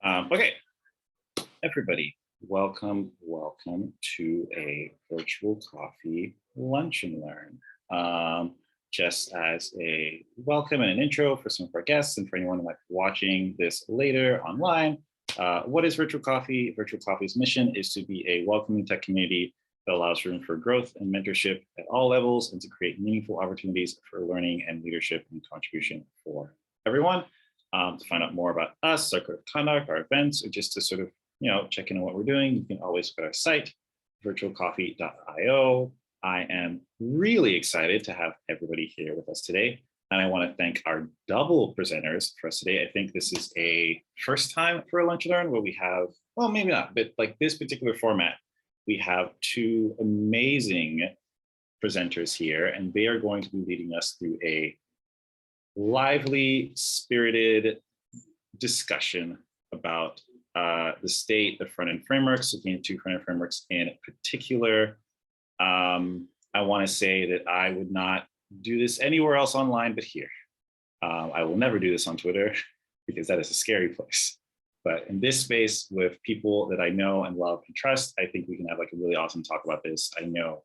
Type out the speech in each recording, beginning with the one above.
Okay, everybody, welcome to a virtual coffee lunch and learn. Just as a welcome and an intro for some of our guests and for anyone like watching this later online, what is Virtual Coffee? Virtual Coffee's mission is to be a welcoming tech community that allows room for growth and mentorship at all levels and to create meaningful opportunities for learning and leadership and contribution for everyone. To find out more about us, our code of conduct, our events, or just to sort of, check in on what we're doing, you can always go to our site, virtualcoffee.io. I am really excited to have everybody here with us today. And I want to thank our double presenters for us today. I think this is a first time for a Lunch and Learn where we have, well, maybe not, but like this particular format, we have two amazing presenters here, and they are going to be leading us through a lively, spirited discussion about the state of front-end frameworks, looking at two front-end frameworks in particular. I want to say that I would not do this anywhere else online but here. I will never do this on Twitter because that is a scary place. But in this space with people that I know and love and trust, I think we can have like a really awesome talk about this. I know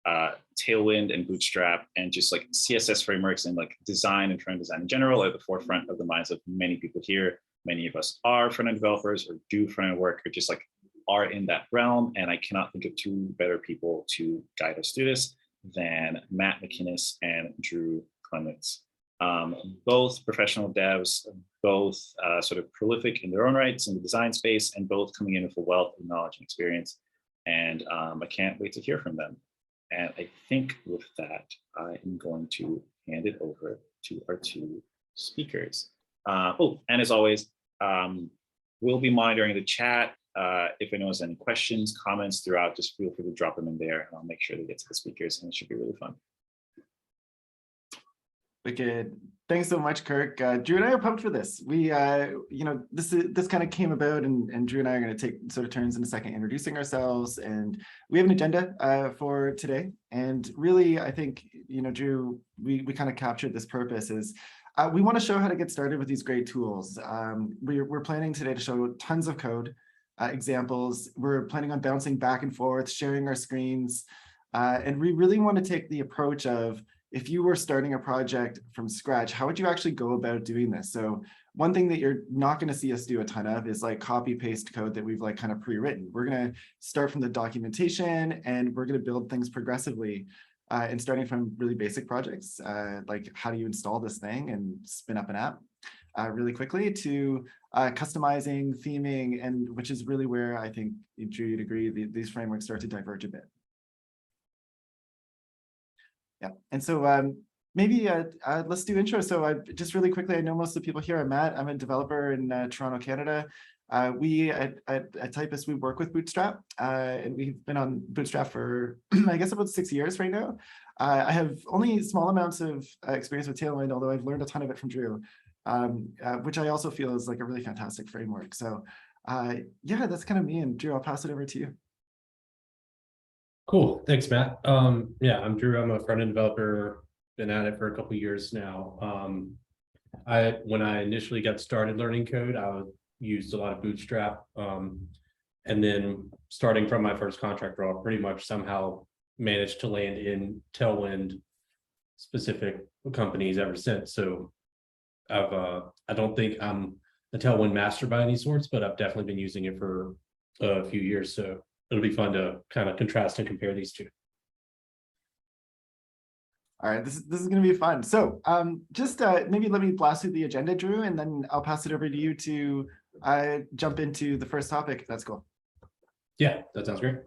Tailwind and Bootstrap and just like CSS frameworks and like design and front-end design in general are at the forefront of the minds of many people here. Many of us are front-end developers or do front-end work or just like are in that realm. And I cannot think of two better people to guide us through this than Matt McInnis and Drew Clements. Both professional devs, both sort of prolific in their own rights in the design space, and both coming in with a wealth of knowledge and experience. And I can't wait to hear from them. And I think with that, I am going to hand it over to our two speakers. And as always, we'll be monitoring the chat. If anyone has any questions, comments throughout, just feel free to drop them in there and I'll make sure they get to the speakers, and it should be really fun. Wicked. Thanks so much, Kirk. Drew and I are pumped for this. We, this kind of came about, and Drew and I are going to take sort of turns in a second introducing ourselves. And we have an agenda for today. And really, I think, Drew, we kind of captured this purpose is we want to show how to get started with these great tools. We're planning today to show tons of code examples. We're planning on bouncing back and forth, sharing our screens. And we really want to take the approach of, if you were starting a project from scratch, how would you actually go about doing this? So one thing that you're not going to see us do a ton of is like copy paste code that we've like kind of pre-written. We're going to start from the documentation and we're going to build things progressively and starting from really basic projects, like how do you install this thing and spin up an app really quickly, to customizing, theming, and which is really where I think, Drew, you'd agree, these frameworks start to diverge a bit. Yeah, and so maybe let's do intro. So just really quickly, I know most of the people here are Matt. I'm a developer in Toronto, Canada. We at Typist, we work with Bootstrap, and we've been on Bootstrap for, I guess, about 6 years right now. I have only small amounts of experience with Tailwind, although I've learned a ton of it from Drew, which I also feel is like a really fantastic framework. So yeah, that's kind of me. And Drew, I'll pass it over to you. Cool, thanks, Matt. Yeah, I'm Drew. I'm a front-end developer. Been at it for a couple of years now. When I initially got started learning code, I used a lot of Bootstrap, and then starting from my first contract role, pretty much somehow managed to land in Tailwind specific companies ever since. So I don't think I'm a Tailwind master by any sorts, but I've definitely been using it for a few years. So it'll be fun to kind of contrast and compare these two. All right, this is going to be fun. So just maybe let me blast through the agenda, Drew, and then I'll pass it over to you to jump into the first topic, if that's cool. Yeah, that sounds great.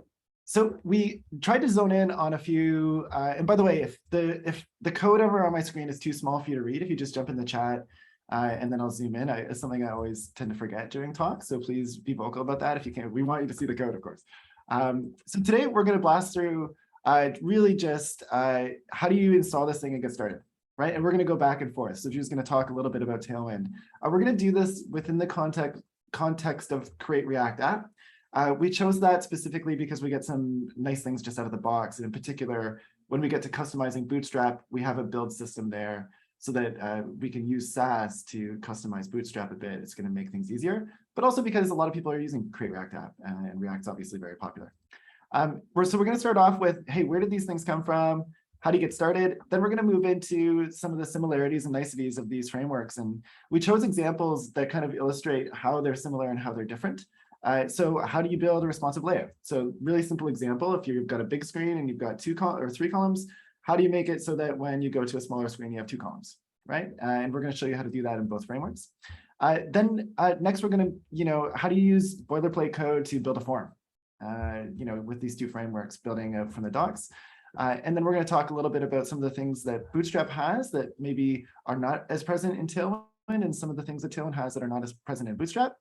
So we tried to zone in on a few, and by the way, if the code over on my screen is too small for you to read, if you just jump in the chat, and then I'll zoom in. It's something I always tend to forget during talks, so please be vocal about that if you can. We want you to see the code, of course. So today we're going to blast through really just how do you install this thing and get started, right? And we're going to go back and forth. So Drew's going to talk a little bit about Tailwind. We're going to do this within the context of Create React App. We chose that specifically because we get some nice things just out of the box. And in particular, when we get to customizing Bootstrap, we have a build system there. so that we can use Sass to customize Bootstrap a bit. It's going to make things easier, but also because a lot of people are using Create React App, and React's obviously very popular. So we're going to start off with, hey, where did these things come from? How do you get started? Then we're going to move into some of the similarities and niceties of these frameworks. And we chose examples that kind of illustrate how they're similar and how they're different. So how do you build a responsive layout? So really simple example, if you've got a big screen and you've got 2 or 3 columns, how do you make it so that when you go to a smaller screen, you have 2 columns, right? And we're going to show you how to do that in both frameworks. Then next, we're going to, how do you use boilerplate code to build a form? With these 2 frameworks, building from the docs. And then we're going to talk a little bit about some of the things that Bootstrap has that maybe are not as present in Tailwind, and some of the things that Tailwind has that are not as present in Bootstrap.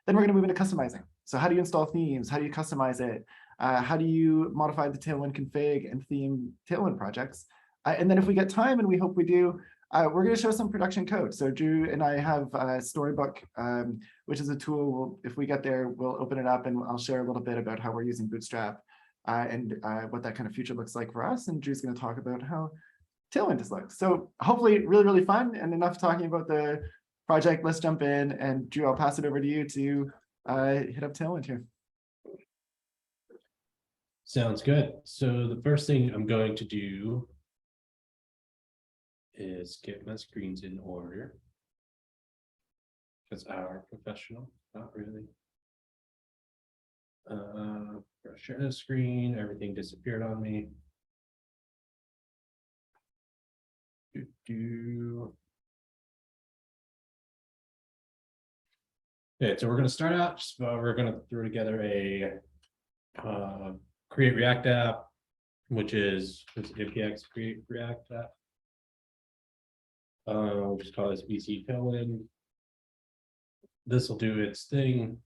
Then we're going to move into customizing. So how do you install themes? How do you customize it? How do you modify the Tailwind config and theme Tailwind projects? And then if we get time, and we hope we do, we're going to show some production code. So Drew and I have Storybook, which is a tool. If we get there, we'll open it up and I'll share a little bit about how we're using Bootstrap and what that kind of future looks like for us. And Drew's going to talk about how Tailwind is like. So hopefully really, really fun, and enough talking about the project. Let's jump in. And Drew, I'll pass it over to you to hit up Tailwind here. Sounds good. So the first thing I'm going to do is get my screens in order, because our professional, not really. Share the screen, everything disappeared on me. Okay, so we're going to start out, we're going to throw together a Create React app, which is npx Create React app. We'll just call this BC Tailwind. This will do its thing.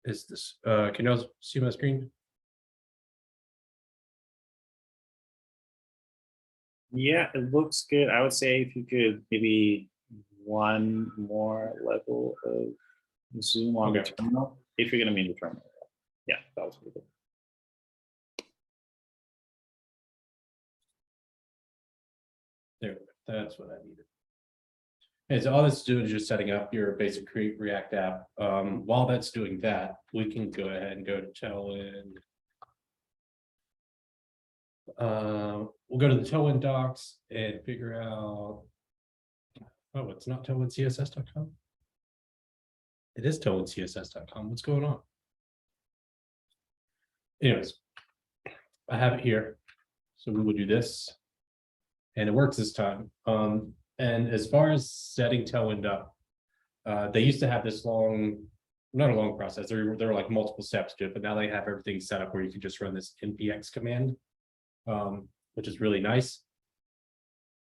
Is this, can you all see my screen? Yeah, it looks good. I would say if you could maybe one more level of zoom on the terminal, if you're going to mean the terminal. Yeah, that was pretty good. There, that's what I needed. Okay, so all this is doing is just setting up your basic Create React app. While that's doing that, we can go ahead and go to Tailwind. We'll go to the Tailwind docs and figure out. Oh, it's not tailwindcss.com. It is tailwindcss.com. What's going on? Anyways, I have it here. So we will do this. And it works this time. And as far as setting Tailwind up, they used to have this long, not a long process. There were like multiple steps to it, but now they have everything set up where you can just run this npx command, which is really nice.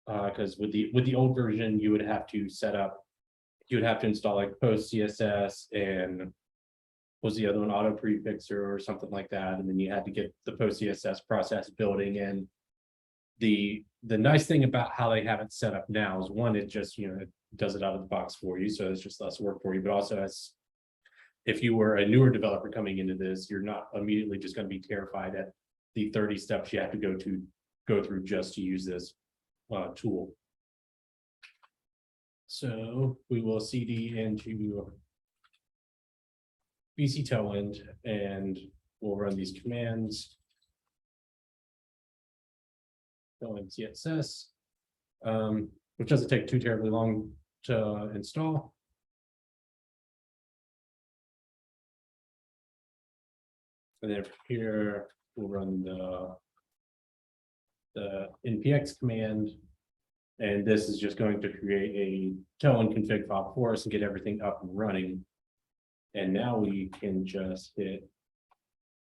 Because with the old version, you would have to install like post CSS and what was the other one, auto prefixer or something like that, and then you had to get the post CSS process building in. The nice thing about how they have it set up now is, one, it just it does it out of the box for you, so it's just less work for you. But also, as if you were a newer developer coming into this, you're not immediately just going to be terrified at the 30 steps you have to go through just to use this tool. So we will cd into BC Tailwind and we'll run these commands. Tailwind CSS, which doesn't take too terribly long to install. And then here we'll run the npx command, and this is just going to create a Tailwind config file for us and get everything up and running. And now we can just hit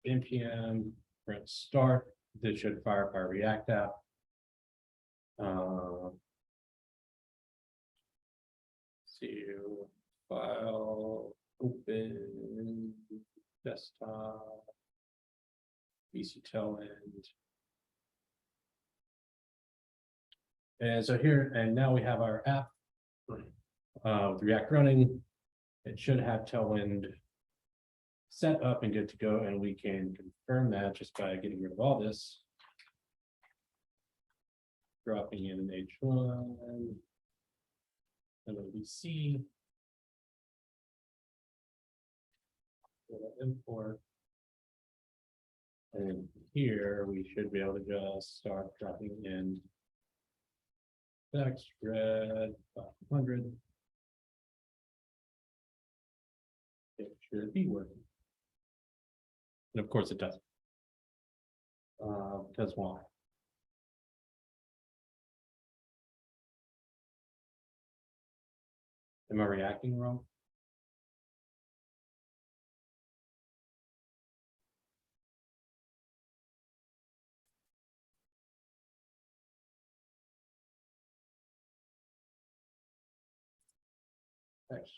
npm print start. This should fire up our React app. See, file, open, desktop, BC Tailwind. And so here, and now we have our app with React running. It should have Tailwind set up and good to go, and we can confirm that just by getting rid of all this. dropping in an H1, LODC, import, and here we should be able to just start dropping in text red 500. It should be working, and of course it doesn't. Because why? Am I reacting wrong?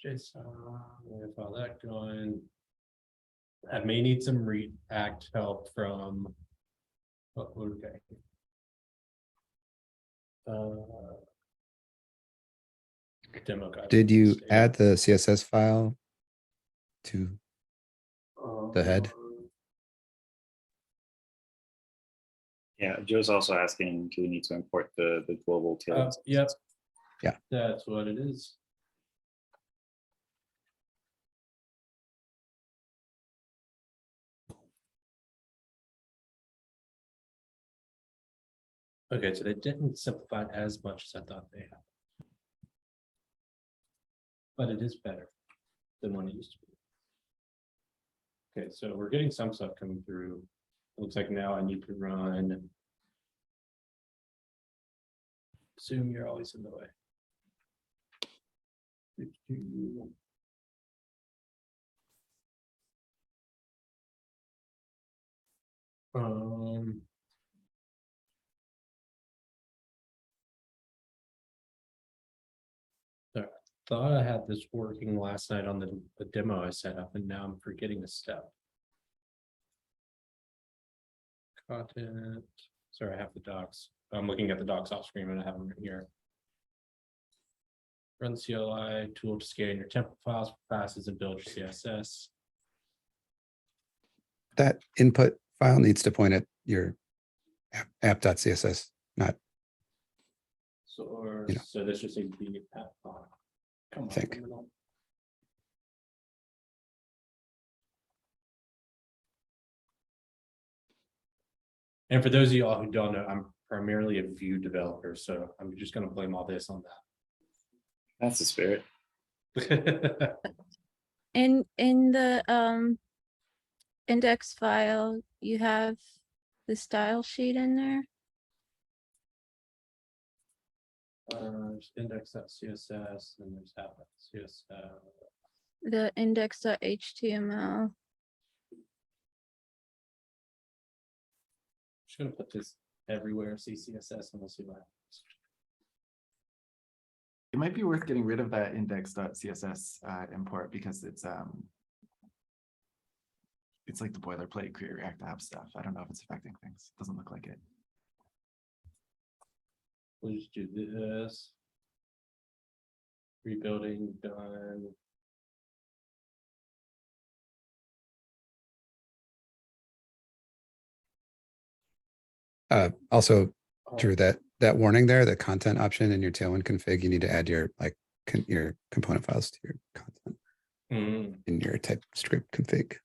JSON, if all that going. I may need some React help from. Oh, okay. Demo guide. Did you add the CSS file to the head? Yeah, Joe's also asking, do we need to import the global Tailwind? Yep. Yeah. That's what it is. Okay, so they didn't simplify it as much as I thought they had. But it is better than what it used to be. Okay, so we're getting some stuff coming through. It looks like now I need to run. Assume you're always in the way. I thought I had this working last night on the demo I set up, and now I'm forgetting a step. Content. Sorry, I have the docs. I'm looking at the docs off screen and I have them right here. Run CLI tool to scan your template files for classes and build your CSS. That input file needs to point at your app.css, not. So, You know. so this just needs to be app file. Come on, Think. criminal. And for those of y'all who don't know, I'm primarily a Vue developer, so I'm just going to blame all this on That's the spirit. that. In the index file, you have the style sheet in there. There's index.css and there's app.css. The index.html. Just gonna put this everywhere, CSS, and we'll see what happens. It might be worth getting rid of that index.css import because it's like the boilerplate create React app stuff. I don't know if it's affecting things. It doesn't look like it. We'll just do this. Rebuilding done. Also, Drew, that warning there, the content option in your Tailwind config, you need to add your your component files to your content in your TypeScript config.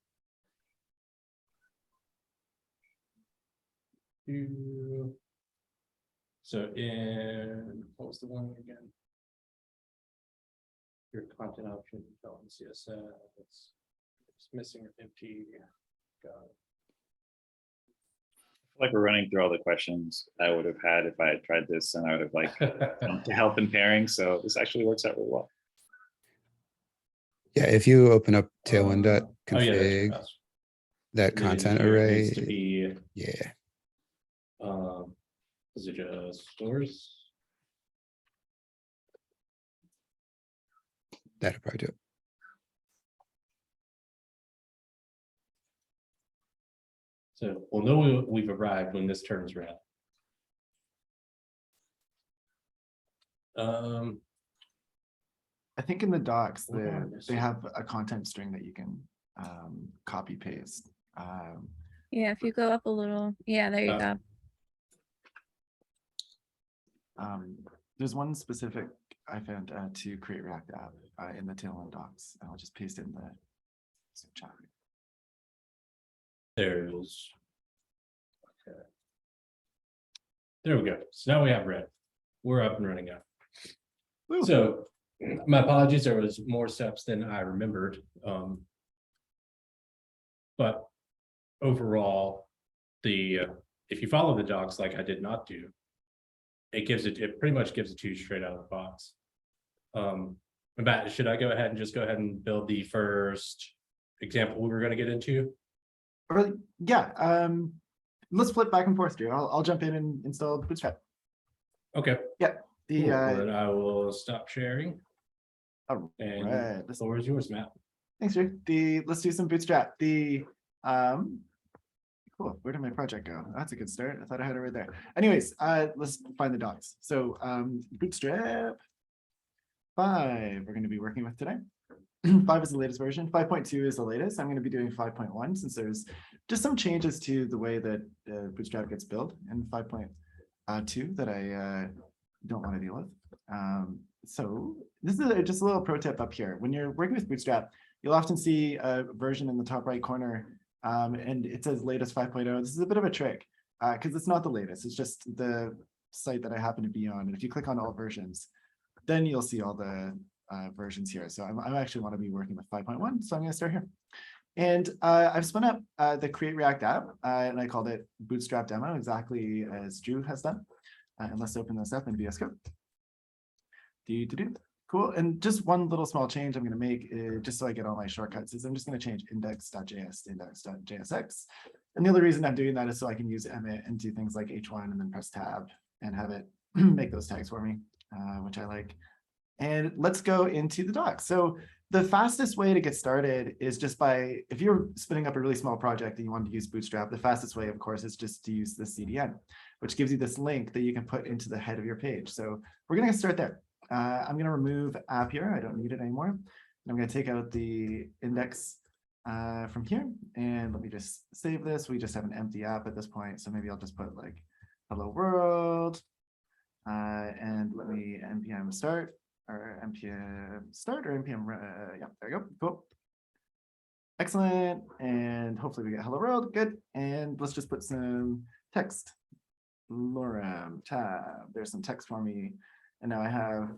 So in what was the one again? Your content option, Tailwind CSS. It's missing or empty. Got it. Like we're running through all the questions I would have had if I had tried this, and I would have like to help in pairing. So this actually works out really well. Yeah, if you open up Tailwind.config, Oh, yeah, that's that And then content here it array, needs to be, yeah, is it just source? that'll probably do it. So we'll know we've arrived when this turns red. I think in the docs, What are they have a content string that you can copy paste. Yeah, if you go up a little, yeah, there you go. There's one specific I found to create React app in the Tailwind docs. I'll just paste it in the chat. There's. Okay. There we go. So now we have red. We're up and running now. Woo. So my apologies, there was more steps than I remembered. But overall, if you follow the docs like I did not do, it pretty much gives it to you straight out of the box. Matt, should I go ahead and build the first example we were going to get into? Yeah, let's flip back and forth, Drew. I'll jump in and install Bootstrap. Okay. Yeah. Cool. Then I will stop sharing. All And right. the floor is yours, Matt. Thanks, Drew. Let's do some Bootstrap. Cool. Where did my project go? That's a good start. I thought I had it right there. Anyways, let's find the docs. So Bootstrap 5 we're going to be working with today. 5 is the latest version. 5.2 is the latest. I'm going to be doing 5.1 since there's just some changes to the way that Bootstrap gets built in 5.2 that I don't want to deal with. So this is just a little pro tip up here. When you're working with Bootstrap, you'll often see a version in the top right corner and it says latest 5.0. This is a bit of a trick because it's not the latest. It's just the site that I happen to be on. And if you click on all versions, then you'll see all the versions here. So I actually want to be working with 5.1. So I'm going to start here. And I've spun up the Create React app and I called it Bootstrap Demo, exactly as Drew has done. And let's open this up in VS Code. Cool. And just one little small change I'm going to make just so I get all my shortcuts is I'm just going to change index.js to index.jsx. And the other reason I'm doing that is so I can use emit and do things like H1 and then press tab and have it make those tags for me, which I like. And let's go into the docs. So the fastest way to get started is just by, if you're spinning up a really small project and you want to use Bootstrap, the fastest way, of course, is just to use the CDN, which gives you this link that you can put into the head of your page. So we're going to start there. I'm going to remove app here. I don't need it anymore. And I'm going to take out the index from here. And let me just save this. We just have an empty app at this point. So maybe I'll just put like hello world. And let me npm start or npm start or npm. Yeah, there you go. Cool. Excellent. And hopefully we get hello world. Good. And let's just put some text. Lorem tab. There's some text for me. And now I have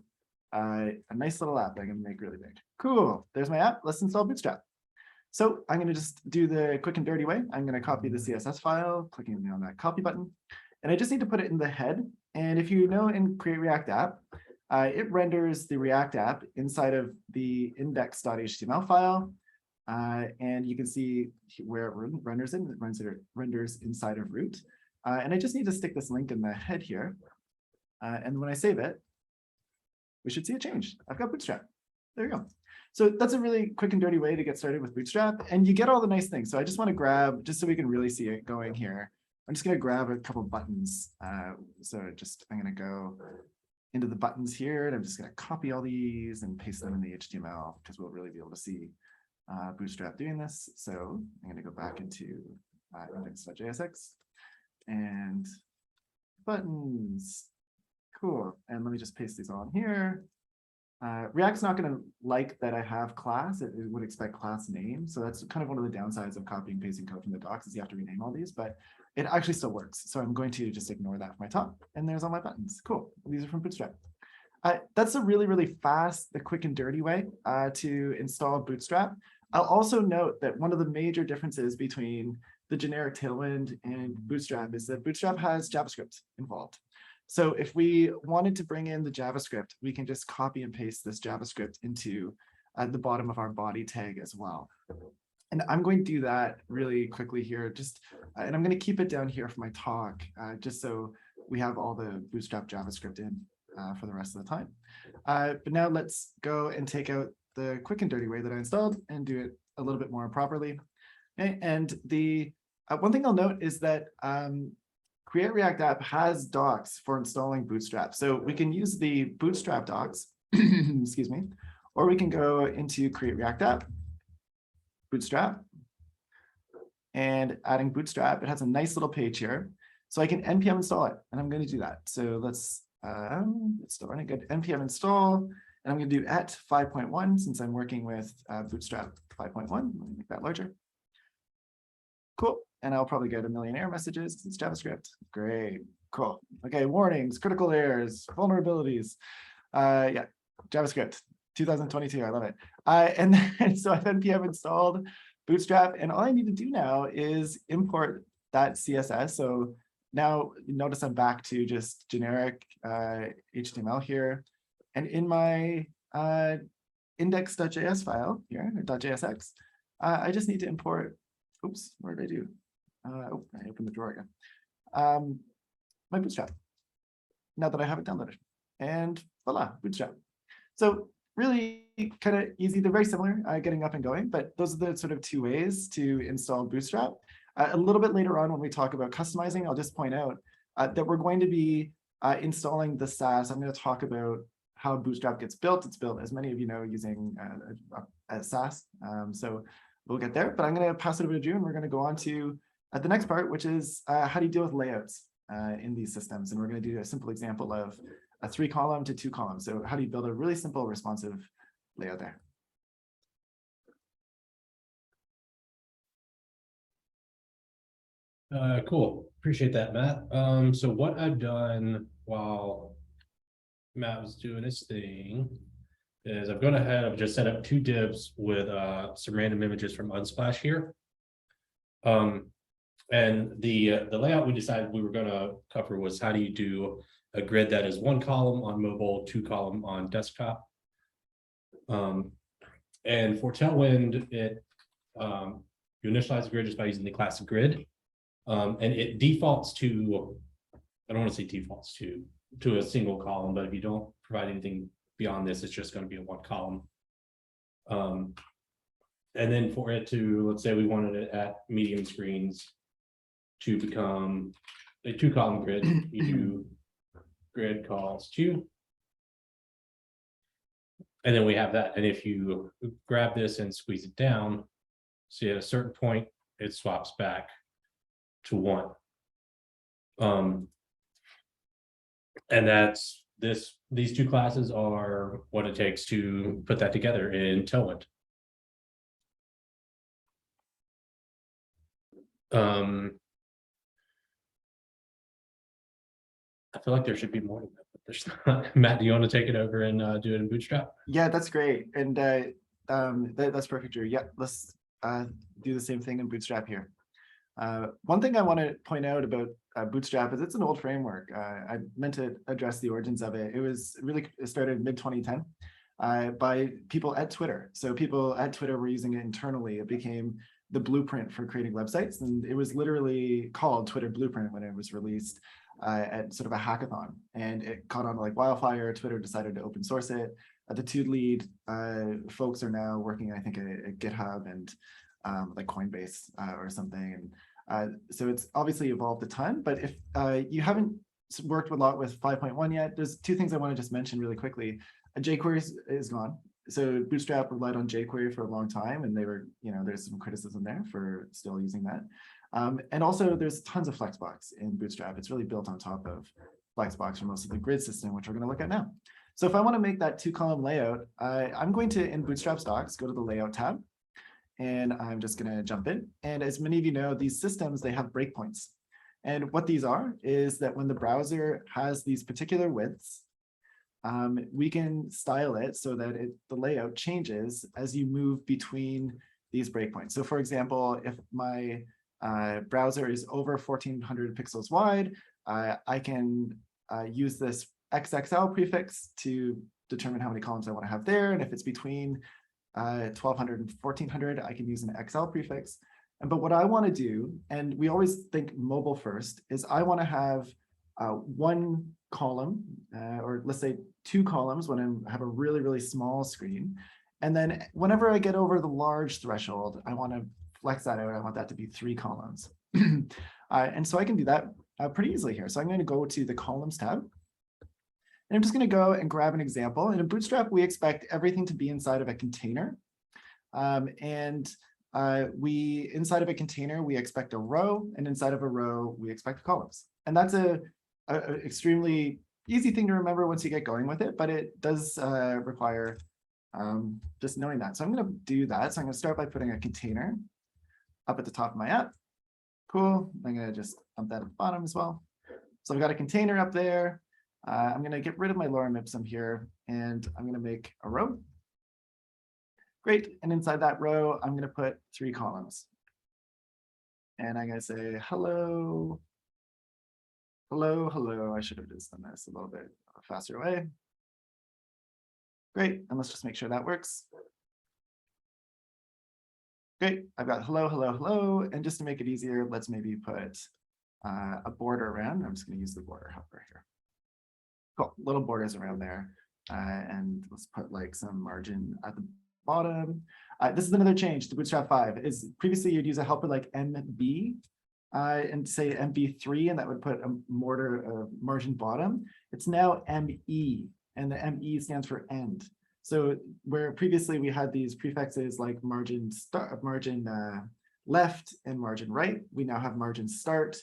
a nice little app that I'm going to make really big. Cool. There's my app. Let's install Bootstrap. So I'm going to just do the quick and dirty way. I'm going to copy the CSS file, clicking on that copy button. And I just need to put it in the head. And if you know in Create React App, it renders the React app inside of the index.html file. And you can see where it renders in. It renders inside of root. And I just need to stick this link in the head here. And when I save it, we should see a change. I've got Bootstrap. There you go. So that's a really quick and dirty way to get started with Bootstrap. And you get all the nice things. So I just want to grab, just so we can really see it going here, I'm just going to grab a couple of buttons. I'm going to go into the buttons here, and I'm just going to copy all these and paste them in the HTML because we'll really be able to see Bootstrap doing this. So I'm going to go back into index.jsx and buttons. Cool. And let me just paste these on here. React's not going to like that I have class. It would expect class name. So that's kind of one of the downsides of copying and pasting code from the docs is you have to rename all these, but it actually still works. So I'm going to just ignore that from my top. And there's all my buttons. Cool. These are from Bootstrap. That's a really, really fast, the quick and dirty way to install Bootstrap. I'll also note that one of the major differences between the generic Tailwind and Bootstrap is that Bootstrap has JavaScript involved. So if we wanted to bring in the JavaScript, we can just copy and paste this JavaScript into the bottom of our body tag as well. And I'm going to do that really quickly here, and I'm going to keep it down here for my talk, just so we have all the Bootstrap JavaScript in for the rest of the time. But now let's go and take out the quick and dirty way that I installed and do it a little bit more properly. Okay? And the one thing I'll note is that Create React App has docs for installing Bootstrap. So we can use the Bootstrap docs, excuse me, or we can go into Create React App, Bootstrap, and adding Bootstrap. It has a nice little page here. So I can npm install it, and I'm going to do that. So let's It's still running good. npm install, and I'm going to do at 5.1 since I'm working with Bootstrap 5.1. Let me make that larger. Cool. And I'll probably get a million error messages because it's JavaScript. Great. Cool. Okay. Warnings, critical errors, vulnerabilities. Yeah. JavaScript 2022. I love it. And then so I've npm installed Bootstrap, and all I need to do now is import that CSS. So now notice I'm back to just generic HTML here. And in my index.js file here, or .jsx, I just need to import, oops, what did I do? Oh, I opened the drawer again. My Bootstrap, now that I have it downloaded. And voila, Bootstrap. So really kind of easy. They're very similar, getting up and going, but those are the sort of two ways to install Bootstrap. A little bit later on when we talk about customizing, I'll just point out that we're going to be installing the Sass. I'm going to talk about how Bootstrap gets built. It's built, as many of you know, using Sass. So we'll get there, but I'm going to pass it over to Drew, and we're going to go on to the next part, which is how do you deal with layouts in these systems? And we're going to do a simple example of a 3-column to 2-column. So how do you build a really simple responsive layout there? Cool. Appreciate that, Matt. So what I've done while Matt was doing his thing is I've gone ahead, I've just set up 2 divs with some random images from Unsplash here. And the layout we decided we were going to cover was how do you do a grid that is 1 column on mobile, 2 column on desktop. And for Tailwind, it you initialize the grid just by using the classic grid. And it defaults to, I don't want to say defaults to a single column, but if you don't provide anything beyond this, it's just going to be a 1 column. And then for it to, let's say we wanted it at medium screens to become a 2-column grid, you do grid calls 2. And then we have that. And if you grab this and squeeze it down, see at a certain point, it swaps back to 1. And that's these 2 classes are what it takes to put that together in Tailwind. I feel like there should be more to that, but there's not. Matt, do you want to take it over and do it in Bootstrap? Yeah, that's great. And that's perfect, Drew. Yeah, let's do the same thing in Bootstrap here. One thing I want to point out about Bootstrap is it's an old framework. I meant to address the origins of it. It started mid-2010 by people at Twitter. So people at Twitter were using it internally. It became the blueprint for creating websites. And it was literally called Twitter Blueprint when it was released at sort of a hackathon. And it caught on like wildfire. Twitter decided to open source it. The 2 lead folks are now working, I think, at GitHub and like Coinbase or something. And so it's obviously evolved a ton, but if you haven't worked a lot with 5.1 yet, there's 2 things I want to just mention really quickly. jQuery is gone. So Bootstrap relied on jQuery for a long time, and they were, there's some criticism there for still using that. And also there's tons of Flexbox in Bootstrap. It's really built on top of Flexbox for most of the grid system, which we're going to look at now. So if I want to make that 2-column layout, I'm going to, in Bootstrap docs, go to the Layout tab. And I'm just going to jump in. And as many of you know, these systems, they have breakpoints. And what these are is that when the browser has these particular widths, we can style it so that the layout changes as you move between these breakpoints. So for example, if my browser is over 1400 pixels wide, I can use this XXL prefix to determine how many columns I want to have there. And if it's between 1200 and 1400, I can use an XL prefix. But what I want to do, and we always think mobile first, is I want to have 1 column, or let's say 2 columns when I have a really, really small screen. And then whenever I get over the large threshold, I want to flex that out. I want that to be 3 columns. And so I can do that pretty easily here. So I'm going to go to the Columns tab. And I'm just going to go and grab an example. And in Bootstrap, we expect everything to be inside of a container. Inside of a container, we expect a row. And inside of a row, we expect columns. And that's a extremely easy thing to remember once you get going with it, but it does require just knowing that. So I'm going to do that. So I'm going to start by putting a container up at the top of my app. Cool. I'm going to just dump that at the bottom as well. So I've got a container up there. I'm going to get rid of my lorem ipsum here, and I'm going to make a row. Great. And inside that row, I'm going to put 3 columns. And I'm going to say, hello, hello, hello. I should have just done this a little bit faster way. Great. And let's just make sure that works. Great. I've got hello, hello, hello. And just to make it easier, let's maybe put a border around. I'm just going to use the border helper here. Cool. Little borders around there. And let's put like some margin at the bottom. This is another change to Bootstrap 5. Is previously you'd use a helper like MB and say MB3, and that would put a margin bottom. It's now ME, and the ME stands for end. So where previously we had these prefixes like margin left and margin right, we now have margin start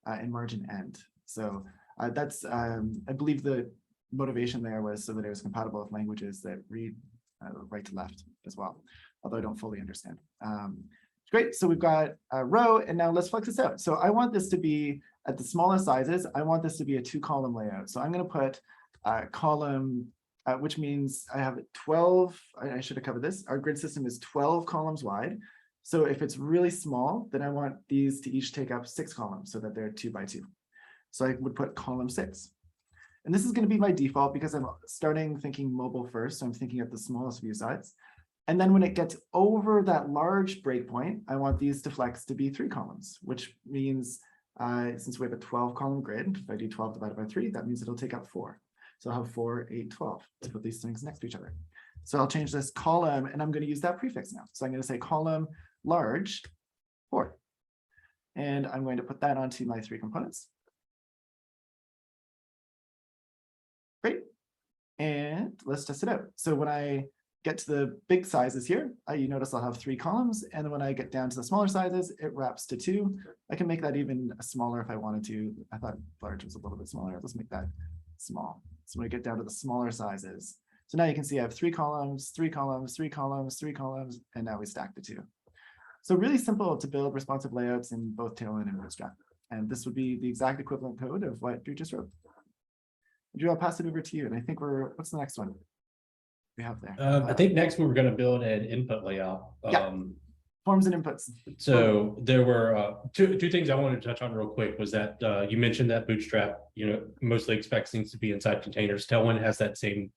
and margin end. So that's I believe the motivation there was so that it was compatible with languages that read right to left as well, although I don't fully understand. Great, so we've got a row, and now let's flex this out. So I want this to be at the smallest sizes. I want this to be a 2-column layout. So I'm going to put column, which means I have 12. I should have covered this. Our grid system is 12 columns wide. So if it's really small, then I want these to each take up 6 columns so that they're 2 by 2. So I would put column 6. And this is going to be my default because I'm starting thinking mobile first. So I'm thinking at the smallest view size. And then when it gets over that large breakpoint, I want these to flex to be 3 columns, which means since we have a 12-column grid, if I do 12 divided by 3, that means it'll take up 4. So I'll have 4, 8, 12 to put these things next to each other. So I'll change this column, and I'm going to use that prefix now. So I'm going to say column large 4. And I'm going to put that onto my 3 components. Great. And let's test it out. So when I get to the big sizes here, you notice I'll have 3 columns. And then when I get down to the smaller sizes, it wraps to 2. I can make that even smaller if I wanted to. I thought large was a little bit smaller. Let's make that small. So when I get down to the smaller sizes, so now you can see I have 3 columns, 3 columns, 3 columns, 3 columns, and now we stack to 2. So really simple to build responsive layouts in both Tailwind and Bootstrap. And this would be the exact equivalent code of what Drew just wrote. Drew, I'll pass it over to you. And I think what's the next one we have there? I think next we're going to build an input layout. Yeah. Forms and inputs. So there were two things I wanted to touch on real quick was that you mentioned that Bootstrap, mostly expects things to be inside containers. Tailwind has that same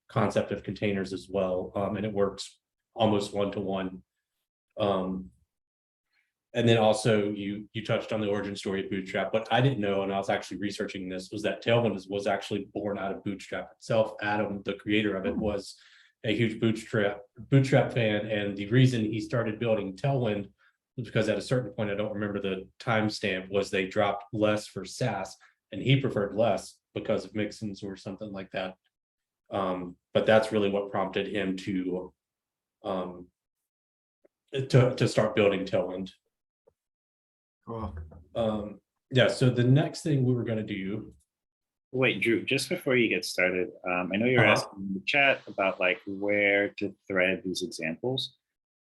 concept of containers as well, and it works almost one-to-one. And then also you touched on the origin story of Bootstrap. What I didn't know, and I was actually researching this, was that Tailwind was actually born out of Bootstrap itself. Adam, the creator of it, was a huge Bootstrap fan, and the reason he started building Tailwind was because at a certain point, I don't remember the timestamp, was they dropped less for Sass, and he preferred less because of McInnis or something like that. But that's really what prompted him to start building Tailwind. Cool. Yeah, so the next thing we were going to do. Wait, Drew, just before you get started, I know you're asking in the chat about like where to thread these examples.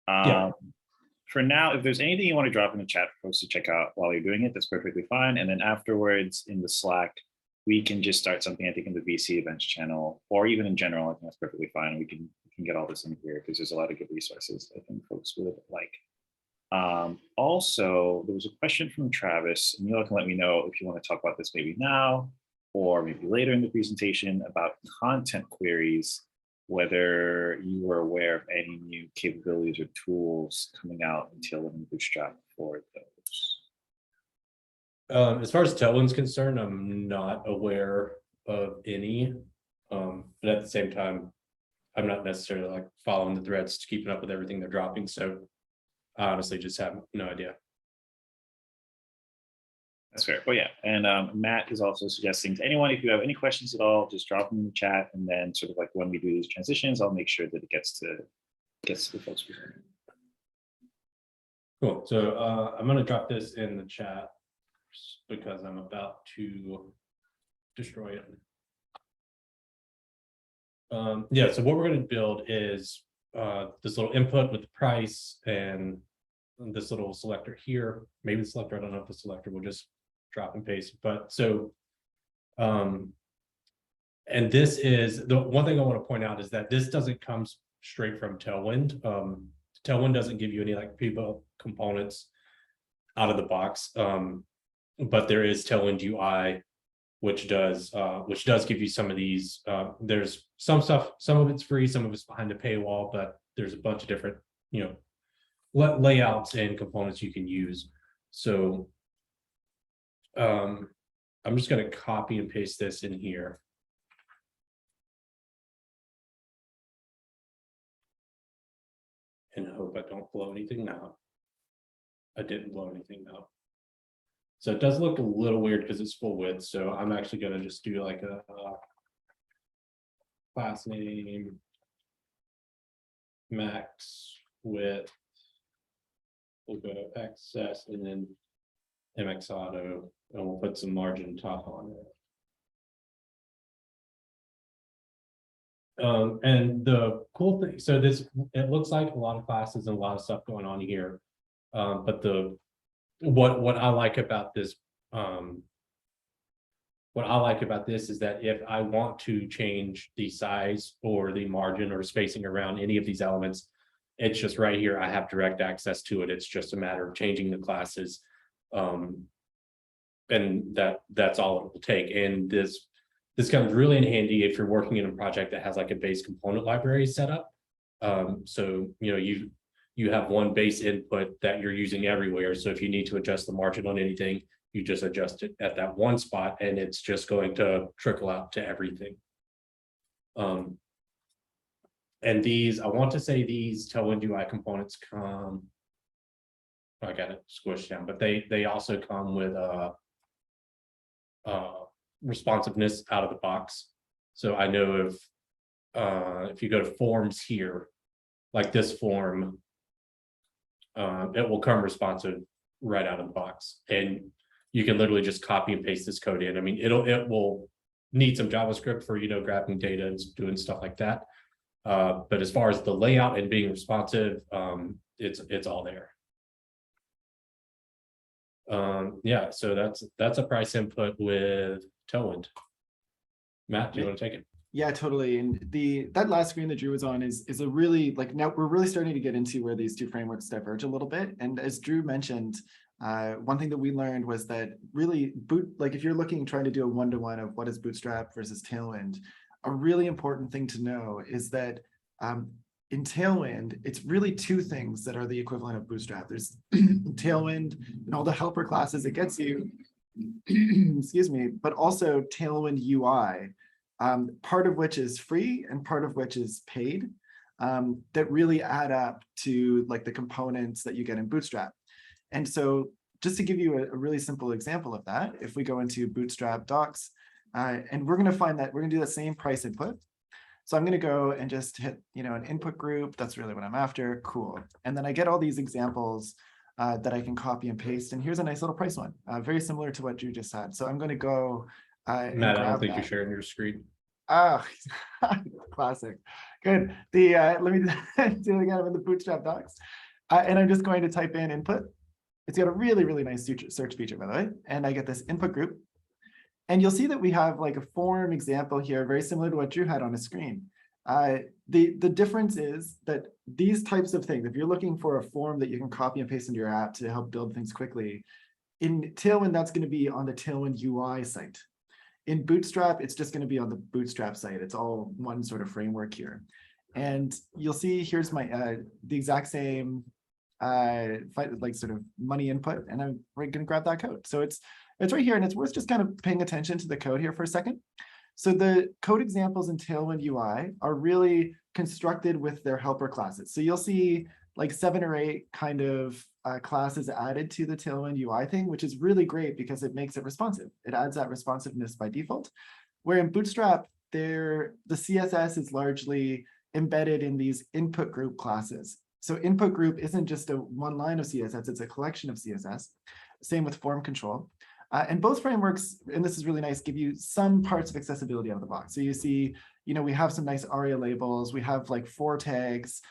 For now, if there's anything you want to drop in the chat for folks to check out while you're doing it, that's perfectly fine. And then afterwards in the Slack, we can just start something, I think, in the VC events channel, or even in general, I think that's perfectly fine. We can get all this in here because there's a lot of good resources I think folks would like. Also, there was a question from Travis, and you all can let me know if you want to talk about this maybe now or maybe later in the presentation about content queries, whether you were aware of any new capabilities or tools coming out in Tailwind and Bootstrap for those. As far as Tailwind's concerned, I'm not aware of any, but at the same time, I'm not necessarily like following the threads to keeping up with everything they're dropping. So I honestly just have no idea. That's fair. Well, yeah. And Matt is also suggesting to anyone, if you have any questions at all, just drop them in the chat. And then sort of like when we do these transitions, I'll make sure that it gets to the folks presenting. Cool. So I'm going to drop this in the chat because I'm about to destroy it. Yeah, so what we're going to build is this little input with the price and this little selector here. Maybe the selector, I don't know if the selector will just drop and paste, but so and this is the one thing I want to point out is that this doesn't come straight from Tailwind. Tailwind doesn't give you any like people components out of the box, but there is Tailwind Ui, which does give you some of these. There's some stuff, some of it's free, some of it's behind a paywall, but there's a bunch of different, layouts and components you can use. So I'm just going to copy and paste this in here. And I hope I don't blow anything out. I didn't blow anything out. So it does look a little weird because it's full width. So I'm actually going to just do like a class name, max width. We'll go to access and then MX auto, and we'll put some margin top on it. And the cool thing, so it looks like a lot of classes and a lot of stuff going on here. But what I like about this, is that if I want to change the size or the margin or spacing around any of these elements, it's just right here. I have direct access to it. It's just a matter of changing the classes. And that's all it will take. And this comes really in handy if you're working in a project that has like a base component library set up. So you have one base input that you're using everywhere. So if you need to adjust the margin on anything, you just adjust it at that one spot, and it's just going to trickle out to everything. And these, I want to say these Tailwind UI components come, I got it squished down, but they also come with responsiveness out of the box. So I know if you go to forms here, like this form, it will come responsive right out of the box, and you can literally just copy and paste this code in. I mean, it will need some JavaScript for grabbing data and doing stuff like that. But as far as the layout and being responsive, it's all there. Yeah, so that's a price input with Tailwind. Matt, do you want to take it? Yeah, totally. And that last screen that Drew was on is a really, like, now we're really starting to get into where these two frameworks diverge a little bit. And as Drew mentioned, one thing that we learned was that really if you're trying to do a one-to-one of what is Bootstrap versus Tailwind, a really important thing to know is that in Tailwind, it's really two things that are the equivalent of Bootstrap. There's Tailwind and all the helper classes it gets you, excuse me, but also Tailwind UI, part of which is free and part of which is paid, that really add up to like the components that you get in Bootstrap. And so just to give you a really simple example of that, if we go into Bootstrap docs, and we're going to find that we're going to do the same price input. So I'm going to go and just hit, an input group. That's really what I'm after. Cool. And then I get all these examples that I can copy and paste. And here's a nice little price one, very similar to what Drew just had. So I'm going to go. Matt, I don't think you're sharing your screen. Ah, classic. Good. Let me do it again. I'm in the Bootstrap docs. And I'm just going to type in input. It's got a really, really nice search feature, by the way. And I get this input group. And you'll see that we have like a form example here, very similar to what Drew had on his screen. The difference is that these types of things, if you're looking for a form that you can copy and paste into your app to help build things quickly, in Tailwind, that's going to be on the Tailwind UI site. In Bootstrap, it's just going to be on the Bootstrap site. It's all one sort of framework here. And you'll see here's my the exact same sort of money input, and I'm going to grab that code. So it's right here, and it's worth just kind of paying attention to the code here for a second. So the code examples in Tailwind UI are really constructed with their helper classes. So you'll see like 7 or 8 kind of classes added to the Tailwind UI thing, which is really great because it makes it responsive. It adds that responsiveness by default. Where in Bootstrap, the CSS is largely embedded in these input group classes. So input group isn't just one line of CSS, it's a collection of CSS. Same with form control. And both frameworks, and this is really nice, give you some parts of accessibility out of the box. So you see we have some nice ARIA labels. We have like 4 tags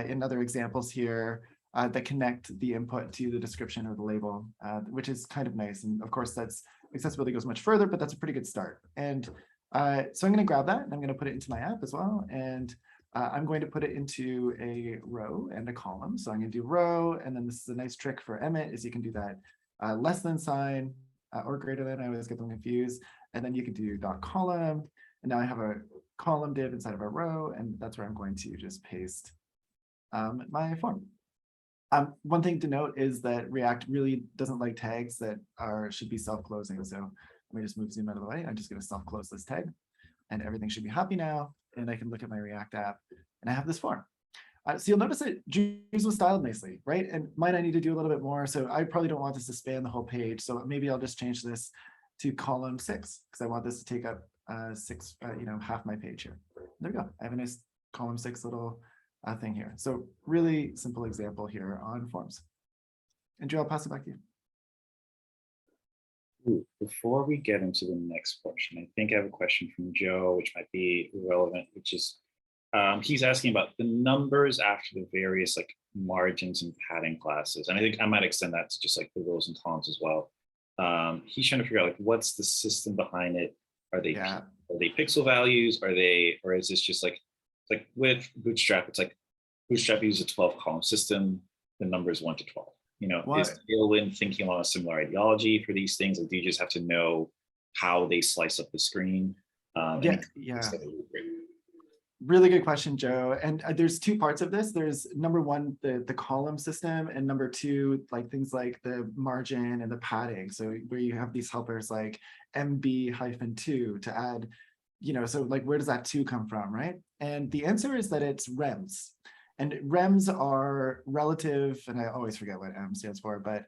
in other examples here that connect the input to the description or the label, which is kind of nice. And of course, that's accessibility goes much further, but that's a pretty good start. And so I'm going to grab that and I'm going to put it into my app as well. And I'm going to put it into a row and a column. So I'm going to do row, and then this is a nice trick for Emmet is you can do that less than sign or greater than. I always get them confused. And then you can do dot column. And now I have a column div inside of a row, and that's where I'm going to just paste my form. One thing to note is that React really doesn't like tags that should be self-closing. So let me just move zoom out of the way. I'm just going to self-close this tag, and everything should be happy now. And I can look at my React app, and I have this form. So you'll notice that Drew's was styled nicely, right? And mine I need to do a little bit more. So I probably don't want this to span the whole page. So maybe I'll just change this to column 6 because I want this to take up half my page here. There we go. I have a nice column 6 little thing here. So really simple example here on forms. And Drew, I'll pass it back to you. Ooh, before we get into the next portion, I think I have a question from Joe, which might be relevant, which is he's asking about the numbers after the various like margins and padding classes. And I think I might extend that to just like the rows and columns as well. He's trying to figure out like what's the system behind it. Are they pixel values? Or is this just like with Bootstrap? It's like Bootstrap uses a 12 column system. The number is 1 to 12. Is Tailwind thinking along a similar ideology for these things? Or do you just have to know how they slice up the screen? Really good question, Joe. And there's 2 parts of this. There's number 1, the column system, and number 2, like things like the margin and the padding. So where you have these helpers like MB-2 to add, so like where does that 2 come from, right? And the answer is that it's rems. And rems are relative, and I always forget what M stands for, but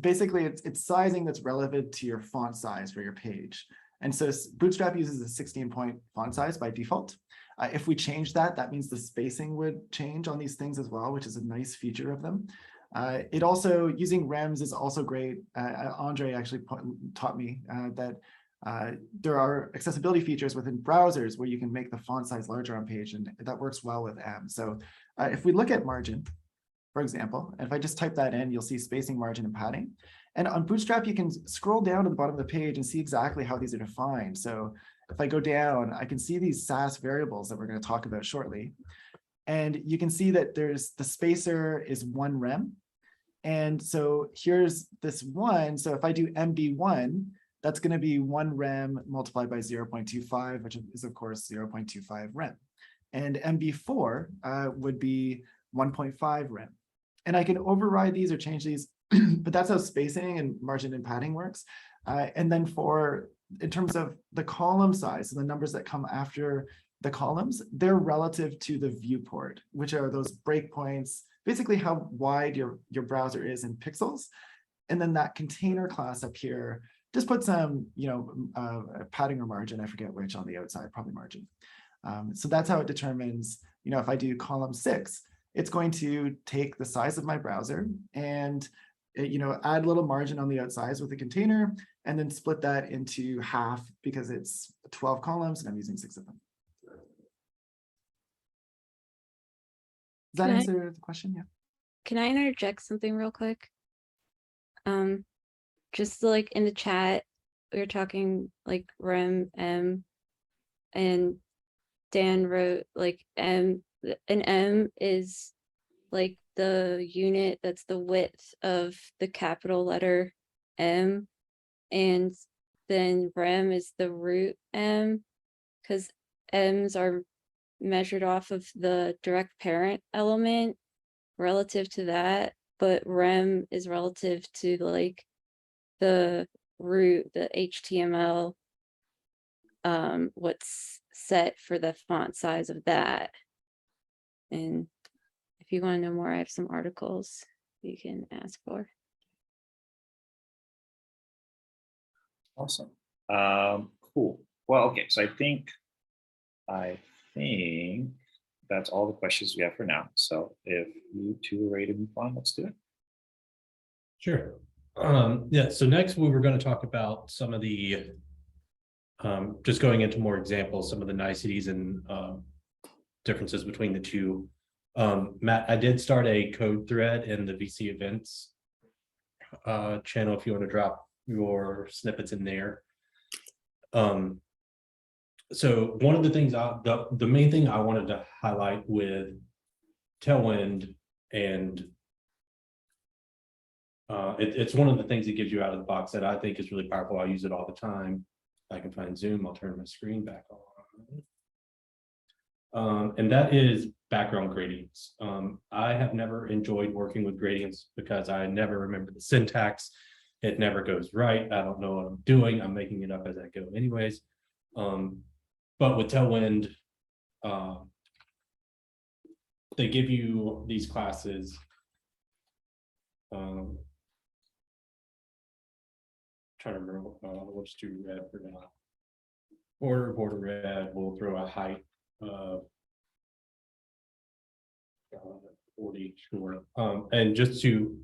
basically it's sizing that's relevant to your font size for your page. And so Bootstrap uses a 16-point font size by default. If we change that, that means the spacing would change on these things as well, which is a nice feature of them. It also, using rems is also great. Andre actually taught me that there are accessibility features within browsers where you can make the font size larger on page, and that works well with M. So if we look at margin, for example, and if I just type that in, you'll see spacing, margin, and padding. And on Bootstrap, you can scroll down to the bottom of the page and see exactly how these are defined. So if I go down, I can see these Sass variables that we're going to talk about shortly. And you can see that there's the spacer is 1 rem. And so here's this 1. So if I do MB1, that's going to be 1 rem multiplied by 0.25, which is, of course, 0.25 rem. And MB4 would be 1.5 rem. And I can override these or change these, but that's how spacing and margin and padding works. And then in terms of the column size and the numbers that come after the columns, they're relative to the viewport, which are those breakpoints, basically how wide your browser is in pixels. And then that container class up here just put some, padding or margin, I forget which, on the outside, probably margin. So that's how it determines, if I do column 6, it's going to take the size of my browser and add a little margin on the outsides with the container, and then split that into half because it's 12 columns and I'm using 6 of them. Does that answer the question? Yeah. Can I interject something real quick? Just like in the chat, we were talking like rem, M, and Dan wrote like M, an M is like the unit that's the width of the capital letter M, and then rem is the root M, because M's are measured off of the direct parent element relative to that, but rem is relative to like the root, the HTML, what's set for the font size of that. And if you want to know more, I have some articles you can ask for. Awesome. Cool. Well, okay. So I think that's all the questions we have for now. So if you two are ready to move on, let's do it. Sure. Yeah, so next we were going to talk about some of the Just going into more examples, some of the niceties and differences between the two. Matt, I did start a code thread in the VC events channel if you want to drop your snippets in there. So one of the things, the main thing I wanted to highlight with Tailwind, and it's one of the things that gives you out of the box that I think is really powerful. I use it all the time. If I can find Zoom, I'll turn my screen back on. And that is background gradients. I have never enjoyed working with gradients because I never remember the syntax. It never goes right. I don't know what I'm doing. I'm making it up as I go anyways. But with Tailwind, they give you these classes. Trying to remember what's to red for now. Border red will throw a height of 40, sure. And just to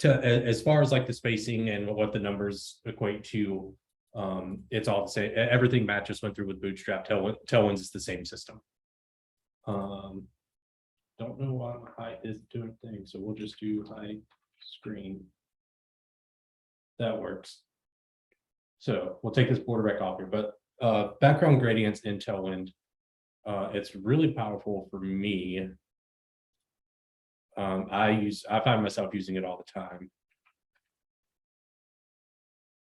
as far as like the spacing and what the numbers equate to, it's all the same. Everything Matt just went through with Bootstrap. Tailwinds is the same system. Don't know why my height is doing things, so we'll just do height screen. That works. So we'll take this border back off here, but background gradients in Tailwind, it's really powerful for me. I find myself using it all the time.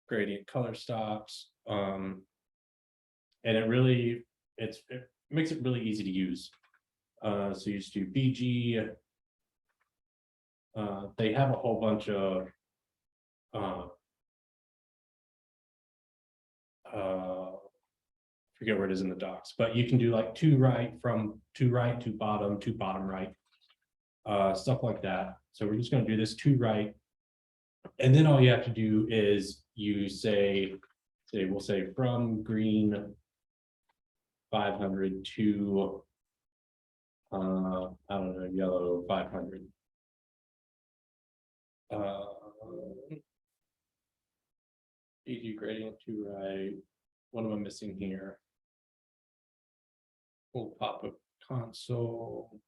Gradient color stops, and it makes it really easy to use. So you just do BG. They have a whole bunch of forget where it is in the docs, but you can do like to right, from to right to bottom right, stuff like that. So we're just going to do this to right, and then all you have to do is you we'll say from green 500 to I don't know, yellow 500. BG gradient to right. What am I missing here? We'll pop up console.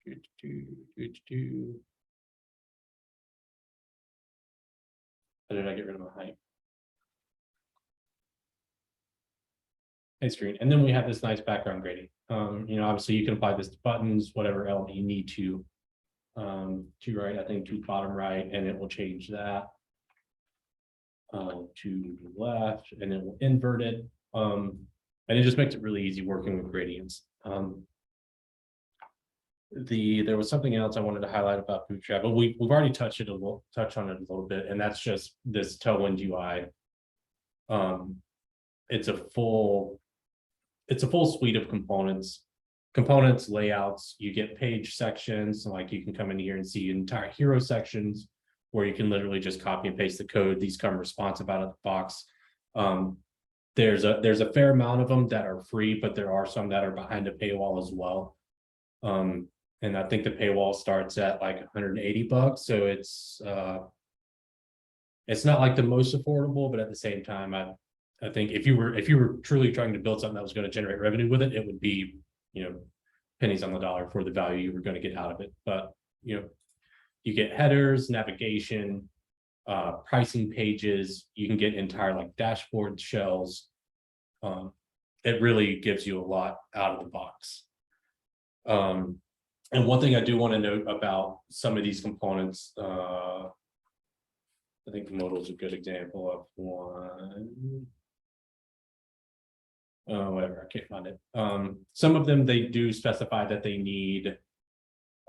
How did I get rid of my height? Hey, screen. And then we have this nice background gradient. Obviously you can apply this to buttons, whatever element you need to right, I think to bottom right, and it will change that to the left, and it will invert it. And it just makes it really easy working with gradients. There was something else I wanted to highlight about Bootstrap, but we've already touched on it a little bit, and that's just this Tailwind UI. It's a full suite of components, layouts. You get page sections, so like you can come in here and see entire hero sections where you can literally just copy and paste the code. These come responsive out of the box. There's a fair amount of them that are free, but there are some that are behind a paywall as well. And I think the paywall starts at like $180, so it's not like the most affordable, but at the same time, I think if you were truly trying to build something that was going to generate revenue with it, it would be, pennies on the dollar for the value you were going to get out of it. But you get headers, navigation, pricing pages. You can get entire like dashboard shells. It really gives you a lot out of the box. And one thing I do want to note about some of these components, I think modal is a good example of one. Whatever, I can't find it. Some of them, they do specify that they need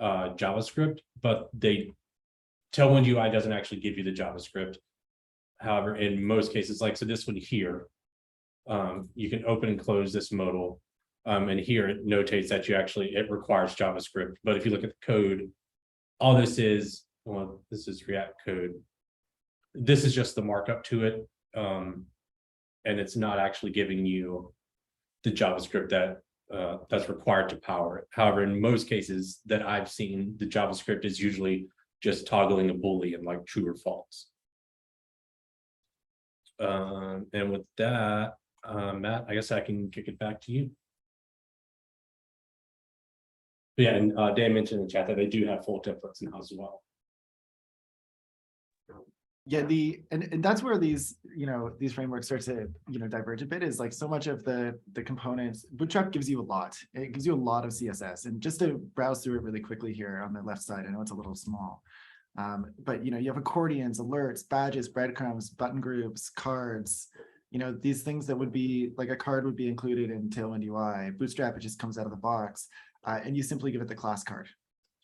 JavaScript, but Tailwind UI doesn't actually give you the JavaScript. However, in most cases, like so this one here, you can open and close this modal. And here it notates that it requires JavaScript. But if you look at the code, all this is, well, this is React code. This is just the markup to it. And it's not actually giving you the JavaScript that's required to power it. However, in most cases that I've seen, the JavaScript is usually just toggling a Boolean like true or false. And with that, Matt, I guess I can kick it back to you. Yeah, and Dan mentioned in the chat that they do have full templates now as well. Yeah, and that's where these, these frameworks start to, diverge a bit, is like so much of the components. Bootstrap gives you a lot. It gives you a lot of CSS. And just to browse through it really quickly here on the left side, I know it's a little small. But you have accordions, alerts, badges, breadcrumbs, button groups, cards, these things that would be like a card would be included in Tailwind UI. Bootstrap, it just comes out of the box, and you simply give it the class card.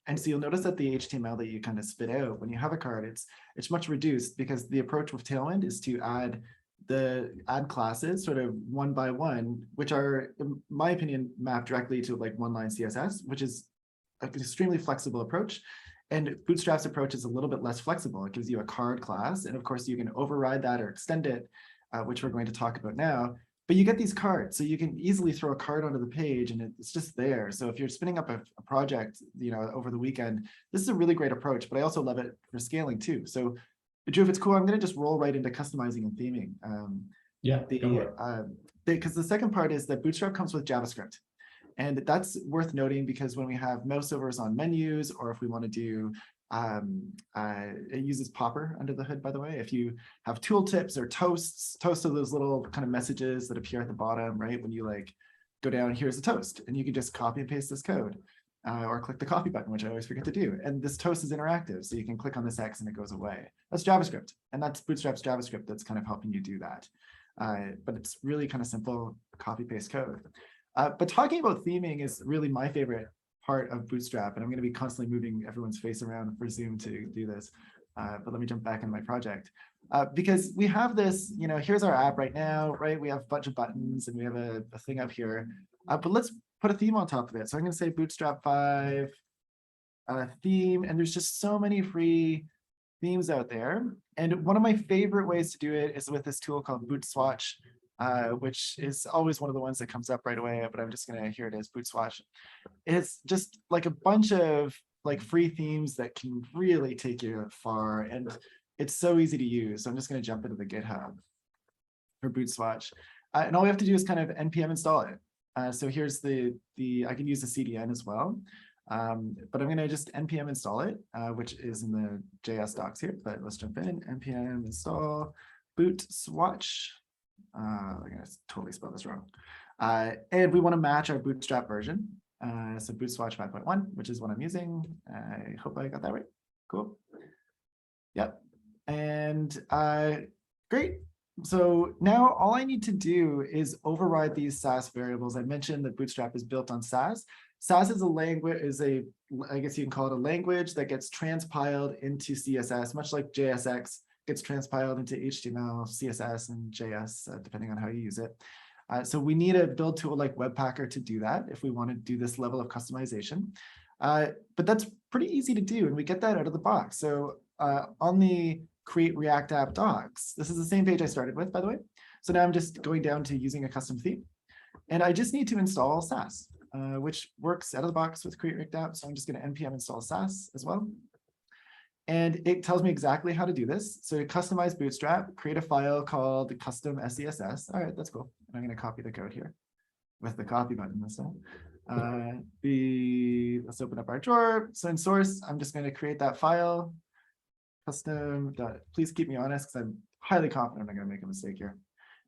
And so you'll notice that the HTML that you kind of spit out when you have a card, it's much reduced, because the approach with Tailwind is to add classes sort of one by one, which are, in my opinion, mapped directly to like one-line CSS, which is an extremely flexible approach. And Bootstrap's approach is a little bit less flexible. It gives you a card class, and of course you can override that or extend it, which we're going to talk about now. But you get these cards, so you can easily throw a card onto the page and it's just there. So if you're spinning up a project, over the weekend, this is a really great approach, but I also love it for scaling too. So Drew, if it's cool, I'm gonna just roll right into customizing and theming. Because the second part is that Bootstrap comes with JavaScript. And that's worth noting, because when we have mouse overs on menus, or if we want to do, it uses Popper under the hood, by the way. If you have tooltips or toasts are those little kind of messages that appear at the bottom, right? When you like go down, here's a toast, and you can just copy and paste this code, or click the copy button, which I always forget to do. And this toast is interactive, so you can click on this X and it goes away. That's JavaScript, and that's Bootstrap's JavaScript that's kind of helping you do that. But it's really kind of simple copy paste code. But talking about theming is really my favorite part of Bootstrap, and I'm going to be constantly moving everyone's face around for Zoom to do this. But let me jump back into my project, because we have this, here's our app right now, right? We have a bunch of buttons and we have a thing up here, but let's put a theme on top of it. So I'm going to say Bootstrap 5 theme, and there's just so many free themes out there. And one of my favorite ways to do it is with this tool called Bootswatch, which is always one of the ones that comes up right away, but I'm just gonna, here it is, Bootswatch. It's just like a bunch of like free themes that can really take you far, and it's so easy to use. So I'm just gonna jump into the GitHub for Bootswatch, and all we have to do is kind of npm install it. So here's I can use the CDN as well, but I'm gonna just npm install it, which is in the JS docs here. But let's jump in, npm install Bootswatch. I'm gonna totally spell this wrong. And we want to match our Bootstrap version. So Bootswatch 5.1, which is what I'm using. I hope I got that right. Cool. Yep. And great. So now all I need to do is override these Sass variables. I mentioned that Bootstrap is built on Sass. Sass is a language, I guess you can call it a language that gets transpiled into CSS, much like JSX gets transpiled into HTML, CSS, and JS, depending on how you use it. So we need a build tool like Webpacker to do that if we want to do this level of customization. But that's pretty easy to do, and we get that out of the box. So on the Create React App docs, this is the same page I started with, by the way. So now I'm just going down to using a custom theme. And I just need to install Sass, which works out of the box with Create React App. So I'm just going to npm install Sass as well. And it tells me exactly how to do this. So to customize Bootstrap, create a file called custom SCSS. All right, that's cool. And I'm going to copy the code here with the copy button this time. Let's open up our drawer. So in source, I'm just going to create that file, custom. Please keep me honest, because I'm highly confident I'm going to make a mistake here.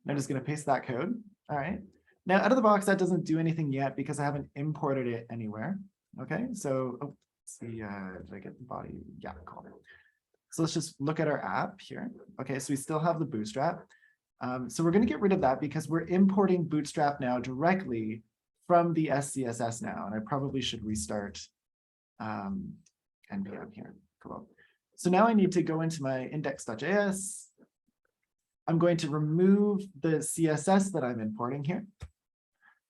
And I'm just going to paste that code. All right. Now out of the box, that doesn't do anything yet because I haven't imported it anywhere. Okay, so see, did I get the body? Yeah, cool. So let's just look at our app here. Okay, so we still have the Bootstrap. So we're going to get rid of that because we're importing Bootstrap now directly from the SCSS now. And I probably should restart npm here. Cool. So now I need to go into my index.js. I'm going to remove the CSS that I'm importing here.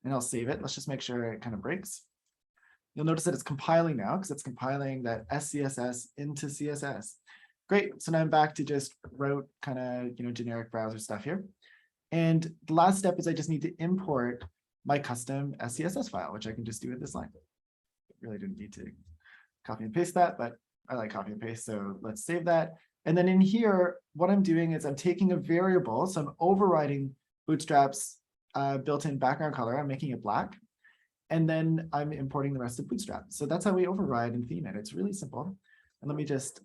And I'll save it. Let's just make sure it kind of breaks. You'll notice that it's compiling now because it's compiling that SCSS into CSS. Great. So now I'm back to just route kind of generic browser stuff here. And the last step is I just need to import my custom SCSS file, which I can just do with this line. Really didn't need to copy and paste that, but I like copy and paste. So let's save that. And then in here, what I'm doing is I'm taking a variable. So I'm overriding Bootstrap's built-in background color. I'm making it black. And then I'm importing the rest of Bootstrap. So that's how we override and theme it. It's really simple. And let me just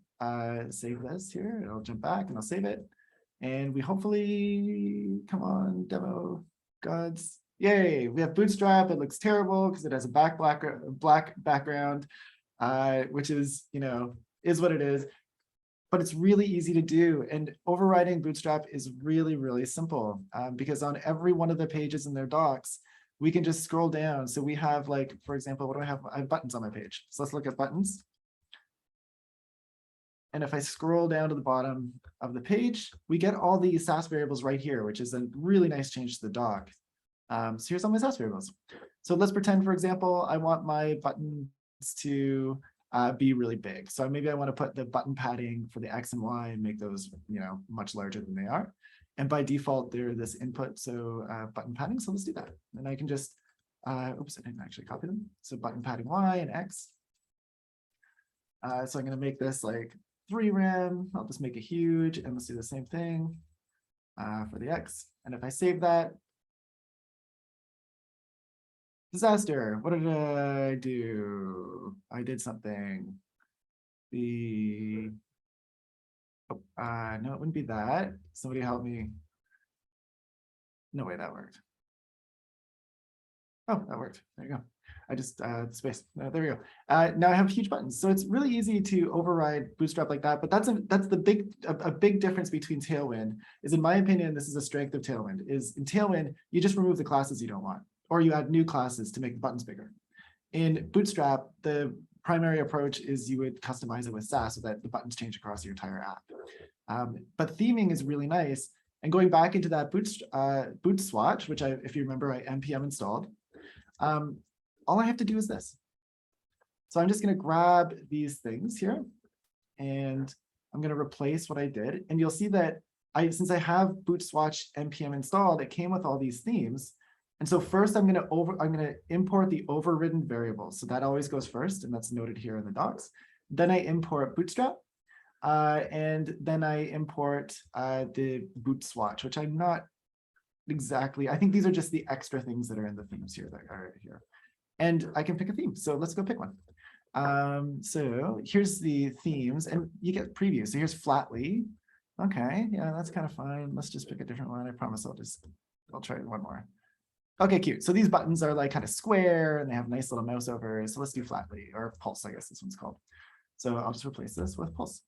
save this here. I'll jump back and I'll save it. And we hopefully, come on, demo gods. Yay, we have Bootstrap. It looks terrible because it has a black background, which is, is what it is. But it's really easy to do. And overriding Bootstrap is really, really simple because on every one of the pages in their docs, we can just scroll down. So we have, like, for example, what do I have? I have buttons on my page. So let's look at buttons. And if I scroll down to the bottom of the page, we get all these Sass variables right here, which is a really nice change to the doc. So here's all my Sass variables. So let's pretend, for example, I want my buttons to be really big. So maybe I want to put the button padding for the X and Y and make those, much larger than they are. And by default, they're this input, so button padding. So let's do that. And I can just, oops, I didn't actually copy them. So button padding Y and X. So I'm going to make this like 3 rem. I'll just make it huge, and let's do the same thing for the X. And if I save that, disaster. What did I do? I did something. No, it wouldn't be that. Somebody help me. No way that worked. Oh, that worked. There you go. I just space. There we go. Now I have huge buttons, so it's really easy to override Bootstrap like that. But that's a big difference between Tailwind. Is, in my opinion, this is a strength of Tailwind. Is in Tailwind you just remove the classes you don't want, or you add new classes to make the buttons bigger. In Bootstrap, the primary approach is you would customize it with Sass so that the buttons change across your entire app. But theming is really nice. And going back into that Bootswatch, which if you remember, I npm installed. All I have to do is this. So I'm just going to grab these things here, and I'm going to replace what I did. And you'll see that since I have Bootswatch npm installed, it came with all these themes. And so first I'm going to import the overridden variables. So that always goes first, and that's noted here in the docs. Then I import Bootstrap, and then I import the Bootswatch, which I'm not exactly. I think these are just the extra things that are in the themes here that are here. And I can pick a theme. So let's go pick one. So here's the themes, and you get preview. So here's Flatly. Okay, yeah, that's kind of fine. Let's just pick a different one. I promise I'll try one more. Okay, cute. So these buttons are like kind of square, and they have nice little mouse overs. So let's do Flatly, or Pulse, I guess this one's called. So I'll just replace this with Pulse.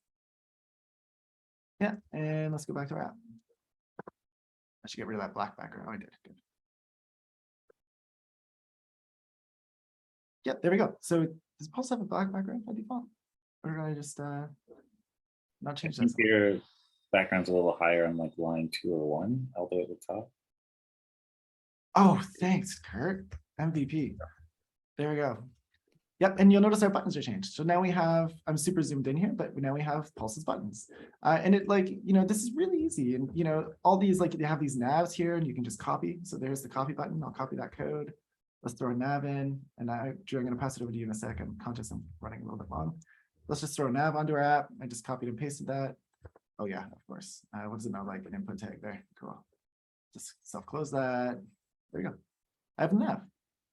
Yeah, and let's go back to our app. I should get rid of that black background. Oh, I did. Good. Yep, there we go. So does Pulse have a black background by default? Or did I just not change that? Your background's a little higher on like line 2 or 1, although at the top. Oh, thanks, Kurt. MVP. There we go. Yep, and you'll notice our buttons are changed. So now we have, I'm super zoomed in here, but now we have Pulse's buttons. And it this is really easy. And, all these, you have these navs here, and you can just copy. So there's the copy button. I'll copy that code. Let's throw a nav in. And Drew, I'm going to pass it over to you in a sec. I'm conscious I'm running a little bit long. Let's just throw a nav onto our app. I just copied and pasted that. Oh, yeah, of course. What does it know like an input tag there? Cool. Just self-close that. There you go. I have a nav,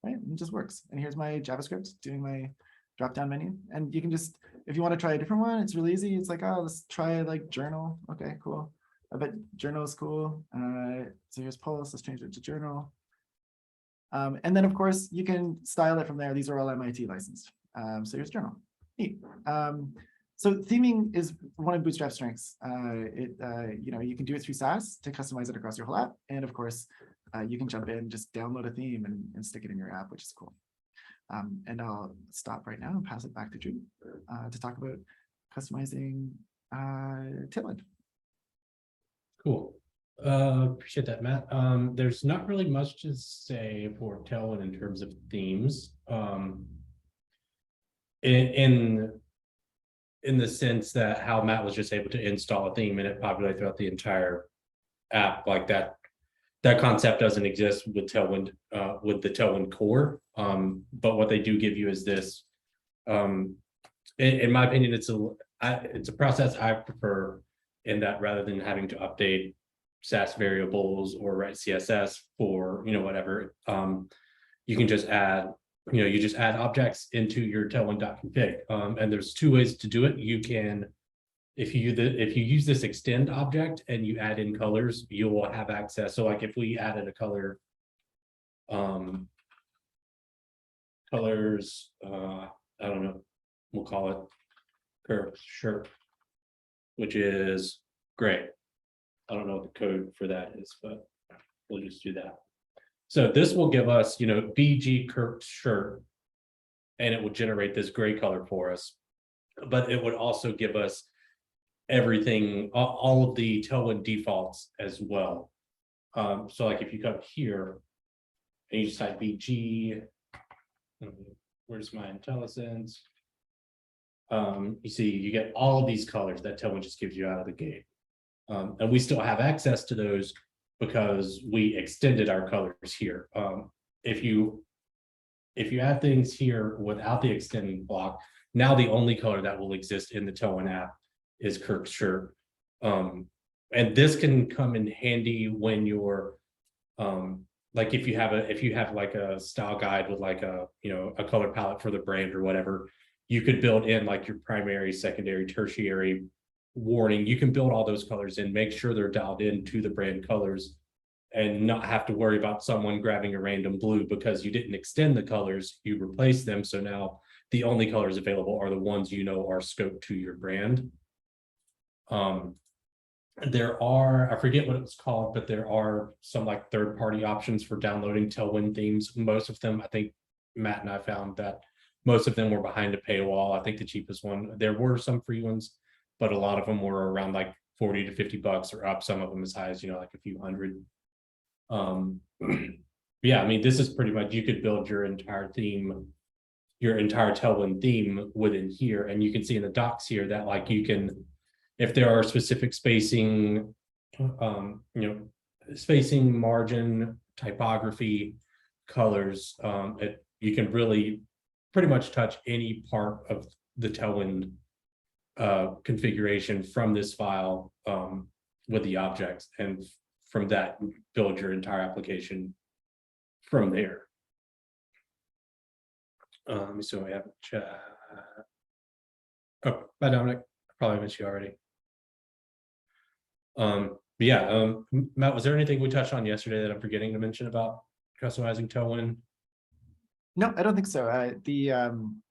right? It just works. And here's my JavaScript doing my drop-down menu. And you can just, if you want to try a different one, it's really easy. It's like, oh, let's try like journal. Okay, cool. I bet journal is cool. So here's Pulse. Let's change it to journal. And then, of course, you can style it from there. These are all MIT licensed. So here's journal. Neat. So theming is one of Bootstrap's strengths. You can do it through Sass to customize it across your whole app. And of course, you can jump in, just download a theme and stick it in your app, which is cool. And I'll stop right now and pass it back to Drew to talk about customizing Tailwind. Cool. Appreciate that, Matt. There's not really much to say for Tailwind in terms of themes. In the sense that how Matt was just able to install a theme and it populate throughout the entire app like that. That concept doesn't exist with Tailwind, with the Tailwind core. But what they do give you is this. In my opinion, it's a process I prefer in that rather than having to update Sass variables or write CSS for, whatever, you can just add, you just add objects into your tailwind.config. And there's two ways to do it. You can, if you use this extend object and you add in colors, you will have access. So like if we added a color, colors, I don't know, we'll call it curved shirt, which is gray. I don't know what the code for that is, but we'll just do that. So this will give us, BG curved shirt, and it will generate this gray color for us. But it would also give us everything, all of the Tailwind defaults as well. So like if you come here and you just type BG, where's my IntelliSense? You see, you get all of these colors that Tailwind just gives you out of the gate. And we still have access to those because we extended our colors here. If you add things here without the extending block, now the only color that will exist in the Tailwind app is Kirk's shirt. And this can come in handy when you're like if you have like a style guide with like a a color palette for the brand or whatever, you could build in like your primary, secondary, tertiary warning. You can build all those colors in, make sure they're dialed into the brand colors, and not have to worry about someone grabbing a random blue because you didn't extend the colors, you replaced them. So now the only colors available are the ones are scoped to your brand. There are, I forget what it was called, but there are some like third-party options for downloading Tailwind themes. Most of them, I think Matt and I found that most of them were behind a paywall. I think the cheapest one, there were some free ones, but a lot of them were around like 40 to 50 bucks or up. Some of them as high as, like a few hundred. Yeah, I mean, this is pretty much, you could build your entire theme, your entire Tailwind theme within here. And you can see in the docs here that like you can, if there are specific spacing, spacing, margin, typography, colors, you can really pretty much touch any part of the Tailwind configuration from this file with the objects, and from that build your entire application from there. So we have a chat. Oh, bye Dominic, I probably missed you already. But yeah, Matt, was there anything we touched on yesterday that I'm forgetting to mention about customizing Tailwind? No, I don't think so. One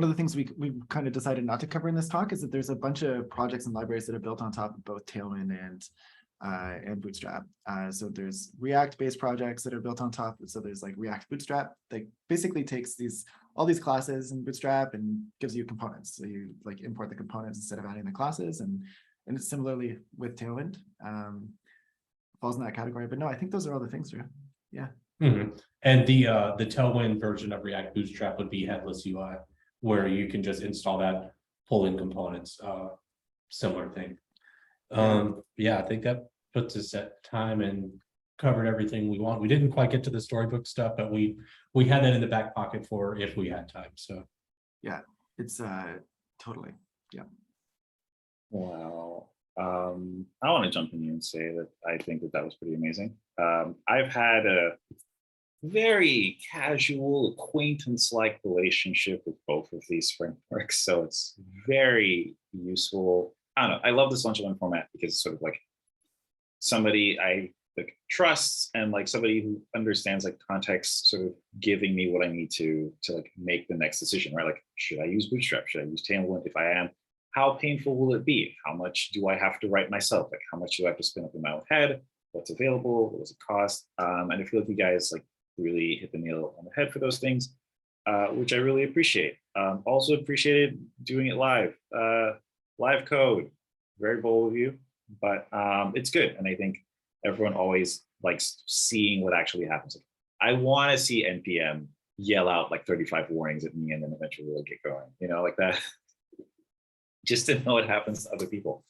of the things we kind of decided not to cover in this talk is that there's a bunch of projects and libraries that are built on top of both Tailwind and Bootstrap. So there's React-based projects that are built on top. So there's like React Bootstrap that basically takes all these classes in Bootstrap and gives you components. So you like import the components instead of adding the classes, and it's similarly with Tailwind falls in that category. But no, I think those are all the things, Drew. Yeah. Mm-hmm. And the Tailwind version of React Bootstrap would be headless UI, where you can just install that, pull in components, similar thing. Yeah, I think that puts us at time and covered everything we want. We didn't quite get to the storybook stuff, but we had that in the back pocket for if we had time. So yeah, it's totally, yeah. Wow. I want to jump in here and say that I think that was pretty amazing. I've had a very casual acquaintance-like relationship with both of these frameworks, so it's very useful. I don't know, I love this lunch and learn format because it's sort of like somebody I like trusts, and like somebody who understands like context, sort of giving me what I need to like make the next decision, right? Like, should I use Bootstrap? Should I use Tailwind? If I am, how painful will it be? How much do I have to write myself? Like, how much do I have to spin up in my own head? What's available? What does it cost? And I feel like you guys like really hit the nail on the head for those things, which I really appreciate. Also appreciated doing it live. Live code, very bold of you, but it's good. And I think everyone always likes seeing what actually happens. I want to see NPM yell out like 35 warnings at me and then eventually we'll get going, like that, just to know what happens to other people.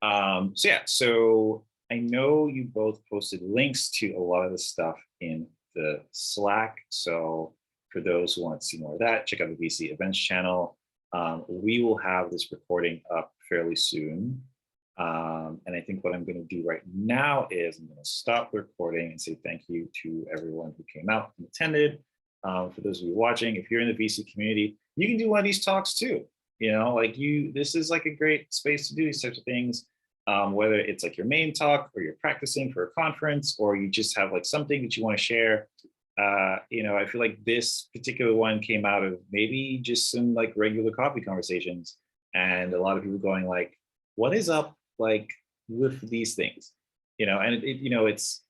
So yeah, so I know you both posted links to a lot of the stuff in the Slack. So for those who want to see more of that, check out the VC events channel. We will have this recording up fairly soon. And I think what I'm going to do right now is I'm going to stop the recording and say thank you to everyone who came out and attended. For those of you watching, if you're in the VC community, you can do one of these talks too. You know, like this is like a great space to do these types of things. Whether it's like your main talk or you're practicing for a conference, or you just have like something that you want to share. You know, I feel like this particular one came out of maybe just some like regular coffee conversations, and a lot of people going like, what is up like with these things? You know, and you know, it's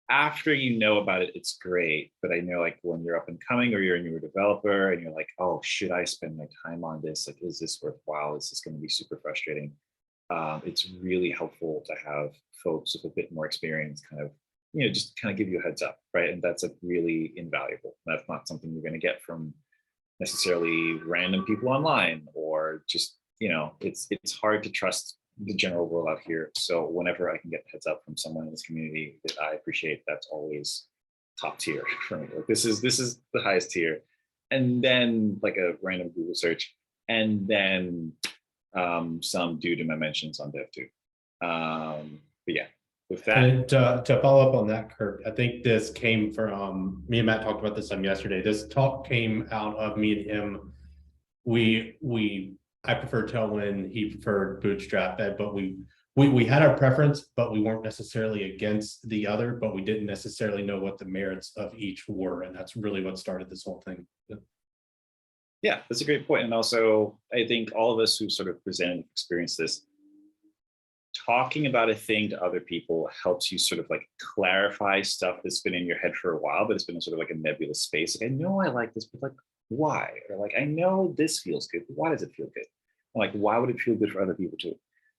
after you know about it, it's great. But I know like when you're up and coming or you're a newer developer and you're like, oh, should I spend my time on this? Like, is this worthwhile? Is this going to be super frustrating? It's really helpful to have folks with a bit more experience kind of, you know, just kind of give you a heads up, right? And that's like really invaluable. That's not something you're going to get from necessarily random people online, or just, you know, it's hard to trust the general world out here. So whenever I can get heads up from someone in this community that I appreciate, that's always top tier for me. Like this is the highest tier. And then like a random Google search, and then some due to my mentions on dev too. But yeah, with that. And to follow up on that, Kirk, I think this came from me and Matt talked about this some yesterday. This talk came out of me and him. I prefer Tailwind, he preferred Bootstrap, but we had our preference, but we weren't necessarily against the other, but we didn't necessarily know what the merits of each were, and that's really what started this whole thing. Yeah, that's a great point. And also, I think all of us who sort of present and experience this, talking about a thing to other people helps you sort of like clarify stuff that's been in your head for a while, but it's been sort of like a nebulous space. Like, I know I like this, but like, why? Or like, I know this feels good, but why does it feel good? Like, why would it feel good for other people too?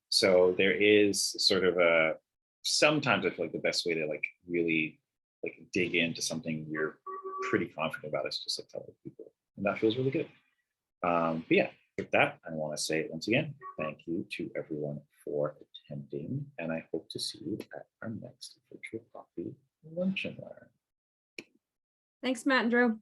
So there is sort of sometimes I feel like the best way to like really like dig into something you're pretty confident about is just like tell other people. And that feels really good. But yeah, with that, I want to say once again, thank you to everyone for attending. And I hope to see you at our next virtual coffee lunch and learn. Thanks, Matt and Drew.